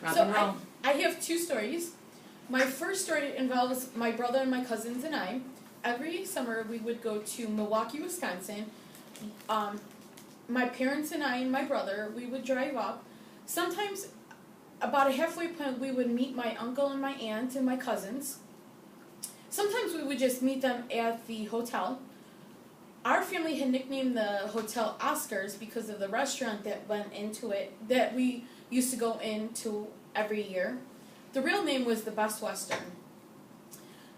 Rock So and roll. I have two stories. My first story involves my brother and my cousins and I. Every summer we would go to Milwaukee, Wisconsin. My parents and I and my brother, we would drive up. Sometimes about a halfway point we would meet my uncle and my aunt and my cousins. Sometimes we would just meet them at the hotel. Our family had nicknamed the hotel Oscars because of the restaurant that went into it that we used to go into every year. The real name was the Best Western.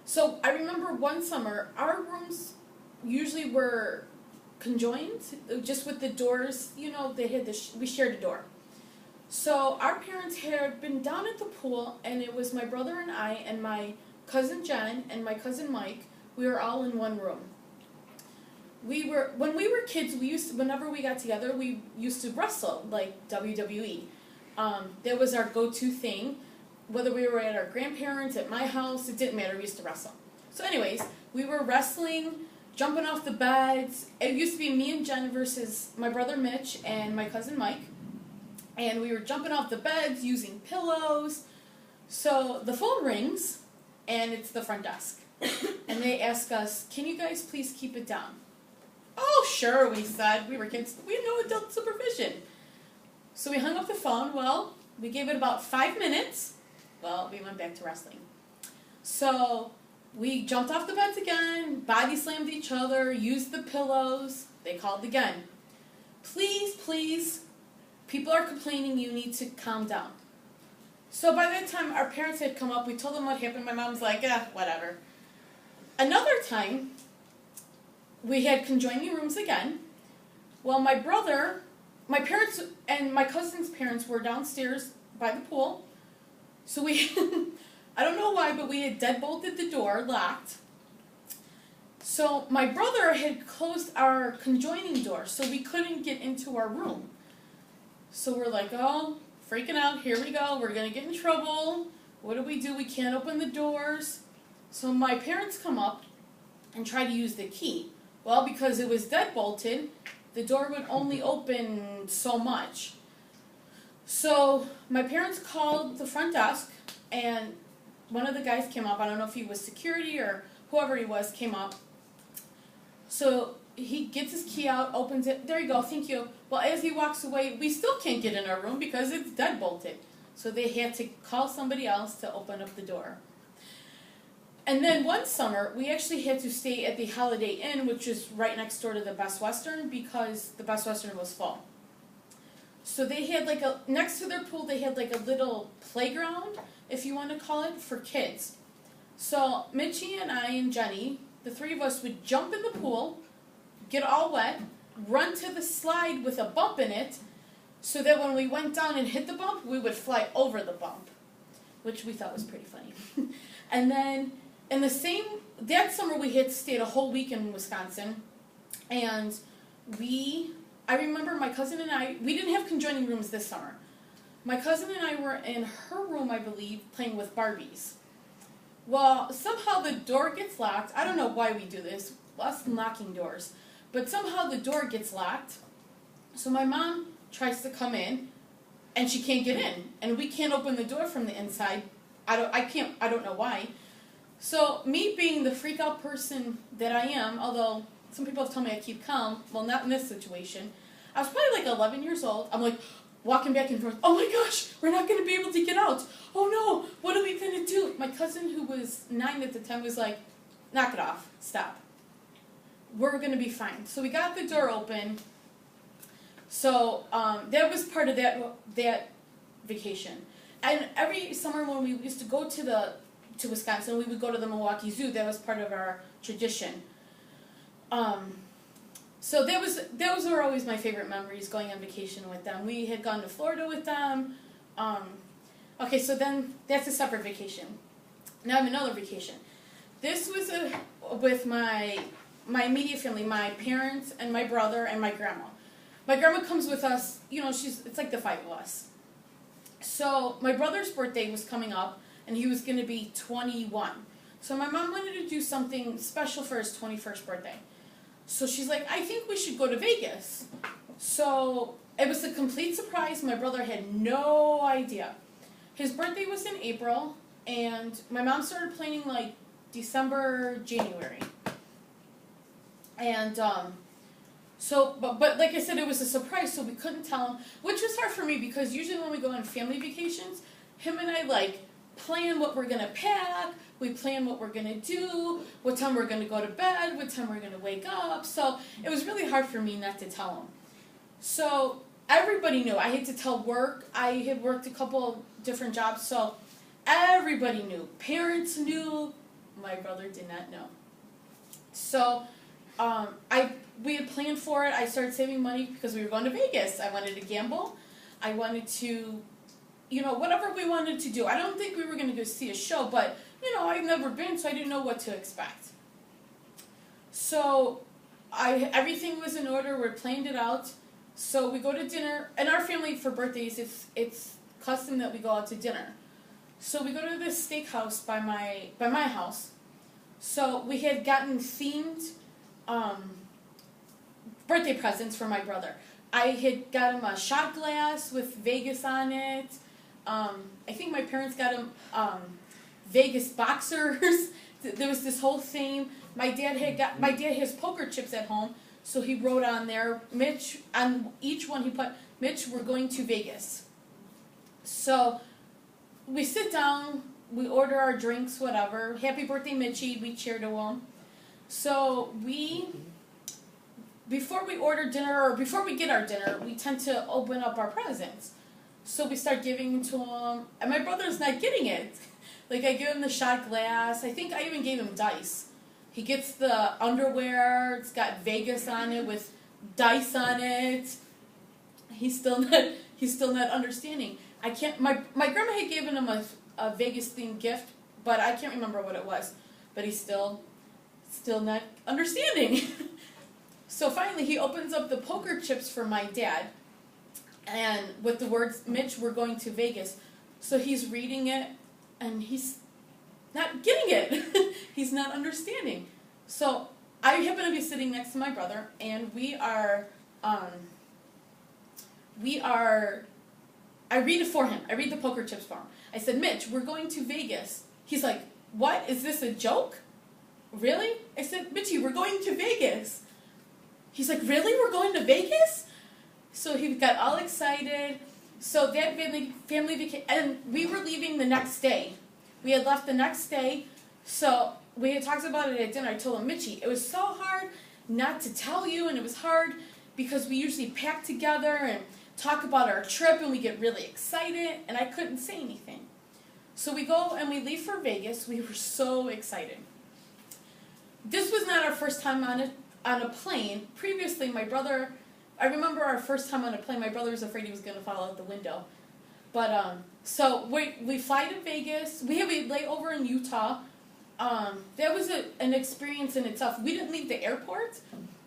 So I remember one summer, our rooms usually were conjoined, just with the doors, they had we shared a door. So our parents had been down at the pool, and it was my brother and I and my cousin Jen and my cousin Mike. We were all in one room. When we were kids, whenever we got together, we used to wrestle, like WWE. That was our go-to thing. Whether we were at our grandparents', at my house, it didn't matter, we used to wrestle. So anyways, we were wrestling, jumping off the beds. It used to be me and Jen versus my brother Mitch and my cousin Mike. And we were jumping off the beds, using pillows. So the phone rings, and it's the front desk. And they ask us, can you guys please keep it down? Oh, sure, we said. We were kids. We had no adult supervision. So we hung up the phone. Well, we gave it about 5 minutes. Well, we went back to wrestling. So we jumped off the beds again, body slammed each other, used the pillows. They called again. Please, please, people are complaining, you need to calm down. So by that time, our parents had come up. We told them what happened. My mom's like, whatever. Another time, we had conjoining rooms again. Well, my parents and my cousin's parents were downstairs by the pool. So we, I don't know why, but we had deadbolted the door, locked. So my brother had closed our conjoining door, so we couldn't get into our room. So we're like, oh, freaking out, here we go, we're going to get in trouble. What do? We can't open the doors. So my parents come up and try to use the key. Well, because it was deadbolted, the door would only open so much. So my parents called the front desk, and one of the guys came up. I don't know if he was security or whoever he was came up. So he gets his key out, opens it. There you go, thank you. Well, as he walks away, we still can't get in our room because it's deadbolted. So they had to call somebody else to open up the door. And then one summer, we actually had to stay at the Holiday Inn, which is right next door to the Best Western, because the Best Western was full. So they had next to their pool, they had a little playground, if you want to call it, for kids. So Mitchie and I and Jenny, the three of us would jump in the pool, get all wet, run to the slide with a bump in it, so that when we went down and hit the bump, we would fly over the bump, which we thought was pretty funny. And then that summer we had stayed a whole week in Wisconsin, and I remember my cousin and I, we didn't have conjoining rooms this summer. My cousin and I were in her room, I believe, playing with Barbies. Well, somehow the door gets locked. I don't know why we do this, us locking doors. But somehow the door gets locked. So my mom tries to come in, and she can't get in. And we can't open the door from the inside. I don't know why. So me being the freak out person that I am, although some people have told me I keep calm. Well, not in this situation. I was probably 11 years old. I'm walking back and forth. Oh my gosh, we're not going to be able to get out. Oh no, what are we going to do? My cousin, who was 9 at the time, was like, knock it off. Stop. We're going to be fine. So we got the door open. So that was part of that vacation. And every summer when we used to go to Wisconsin, we would go to the Milwaukee Zoo. That was part of our tradition. So those were always my favorite memories, going on vacation with them. We had gone to Florida with them. Okay, so then that's a separate vacation. Now I have another vacation. This was with my immediate family, my parents and my brother and my grandma. My grandma comes with us, it's like the 5 of us. So my brother's birthday was coming up, and he was going to be 21. So my mom wanted to do something special for his 21st birthday. So she's like, I think we should go to Vegas. So it was a complete surprise. My brother had no idea. His birthday was in April, and my mom started planning like December, January. And so, but like I said, it was a surprise, so we couldn't tell him, which was hard for me because usually when we go on family vacations, him and I like plan what we're gonna pack, we plan what we're gonna do, what time we're gonna go to bed, what time we're gonna wake up. So it was really hard for me not to tell him. So everybody knew. I had to tell work. I had worked a couple different jobs, so everybody knew. Parents knew. My brother did not know. So we had planned for it. I started saving money because we were going to Vegas. I wanted to gamble. I wanted to, whatever we wanted to do. I don't think we were going to go see a show, but, I've never been, so I didn't know what to expect. So everything was in order. We planned it out. So we go to dinner. In our family, for birthdays, it's custom that we go out to dinner. So we go to this steakhouse by my house. So we had gotten themed birthday presents for my brother. I had got him a shot glass with Vegas on it. I think my parents got him Vegas boxers. There was this whole theme. My dad has poker chips at home, so he wrote on there, Mitch, on each one he put, Mitch, we're going to Vegas. So we sit down, we order our drinks, whatever. Happy birthday, Mitchie. We cheer to him. So before we order dinner, or before we get our dinner, we tend to open up our presents. So we start giving to him, and my brother's not getting it. Like, I give him the shot glass. I think I even gave him dice. He gets the underwear. It's got Vegas on it with dice on it. He's still not understanding. I can't. My grandma had given him a Vegas themed gift, but I can't remember what it was. But he's still not understanding. So finally, he opens up the poker chips for my dad, and with the words, Mitch, we're going to Vegas. So he's reading it, and he's not getting it. He's not understanding. So I happen to be sitting next to my brother, and I read it for him. I read the poker chips for him. I said, Mitch, we're going to Vegas. He's like, what? Is this a joke? Really? I said, Mitchie, we're going to Vegas. He's like, really? We're going to Vegas? So he got all excited. So that family vacation, and we were leaving the next day. We had left the next day, so we had talked about it at dinner. I told him, Mitchie, it was so hard not to tell you, and it was hard because we usually pack together and talk about our trip, and we get really excited, and I couldn't say anything. So we go and we leave for Vegas. We were so excited. This was not our first time on a plane. Previously, my brother, I remember our first time on a plane, my brother was afraid he was going to fall out the window. But, so we fly to Vegas. We have a layover in Utah. That was an experience in itself. We didn't leave the airport,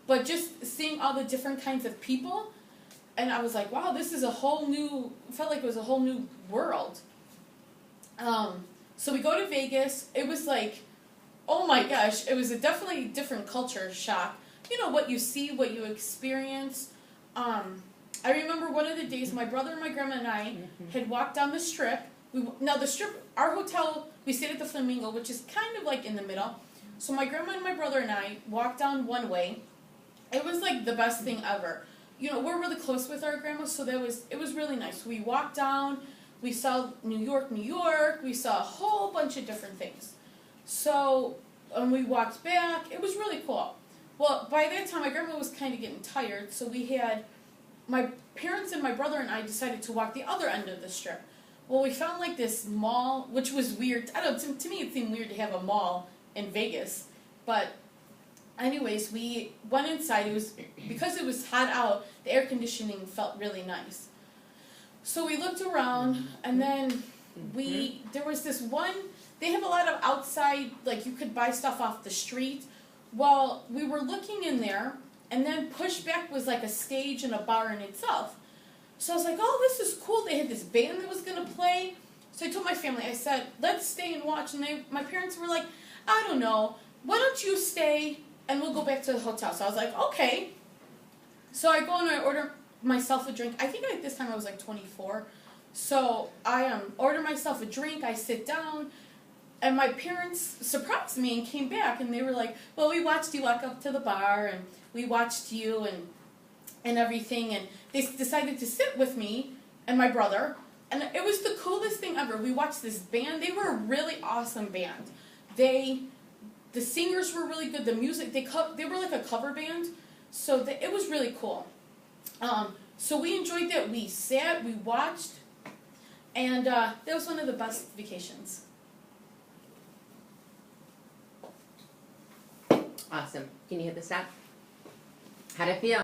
but just seeing all the different kinds of people, and I was like, wow, this is felt like it was a whole new world. So we go to Vegas. It was like, oh my gosh, it was a definitely different culture shock. What you see, what you experience. I remember one of the days my brother and my grandma and I had walked down the Strip. Our hotel, we stayed at the Flamingo, which is kind of like in the middle. So my grandma and my brother and I walked down one way. It was like the best thing ever. We're really close with our grandma, so it was really nice. We walked down, we saw New York, we saw a whole bunch of different things. So, when we walked back, it was really cool. Well, by that time, my grandma was kind of getting tired, so my parents and my brother and I decided to walk the other end of the Strip. Well, we found like this mall, which was weird. I don't know, to me it seemed weird to have a mall in Vegas. But anyways, we went inside. Because it was hot out, the air conditioning felt really nice. So we looked around, and then there was this one, they have a lot of outside, like you could buy stuff off the street. Well, we were looking in there, and then pushed back was like a stage and a bar in itself. So I was like, oh, this is cool. They had this band that was going to play. So I told my family, I said, let's stay and watch. And my parents were like, I don't know. Why don't you stay and we'll go back to the hotel? So I was like, okay. So I go and I order myself a drink. I think this time I was like 24. So I order myself a drink, I sit down, and my parents surprised me and came back, and they were like, well, we watched you walk up to the bar, and we watched you and everything, and they decided to sit with me and my brother, and it was the coolest thing ever. We watched this band. They were a really awesome band. The singers were really good. The music, they were like a cover band, so it was really cool. So we enjoyed that. We sat, we watched, and that was one of the best vacations. Awesome. Can you hit the stop? How'd it feel?